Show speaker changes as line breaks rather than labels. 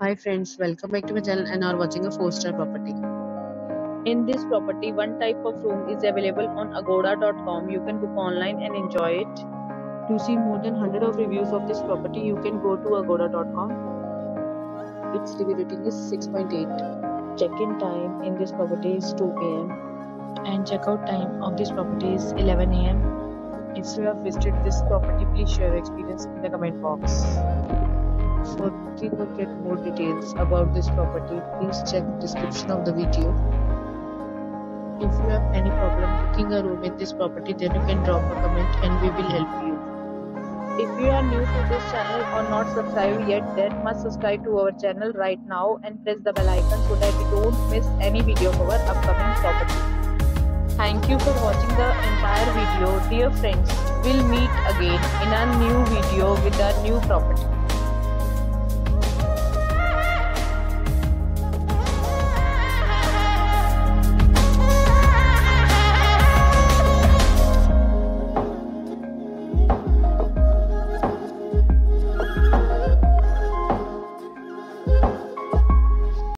Hi friends, welcome back to my channel and are watching a 4-star property.
In this property, one type of room is available on agoda.com. You can book online and enjoy it. To see more than 100 of reviews of this property, you can go to agoda.com.
Its review rating is 6.8.
Check-in time in this property is 2 p.m. and check-out time of this property is 11 a.m. If you have visited this property, please share your experience in the comment box.
For booking or get more details about this property, please check the description of the video. If you have any problem booking a room in this property, then you can drop a comment and we will help you.
If you are new to this channel or not subscribed yet, then must subscribe to our channel right now and press the bell icon so that you don't miss any video of our upcoming property. Thank you for watching the entire video. Dear friends, we'll meet again in a new video with a new property.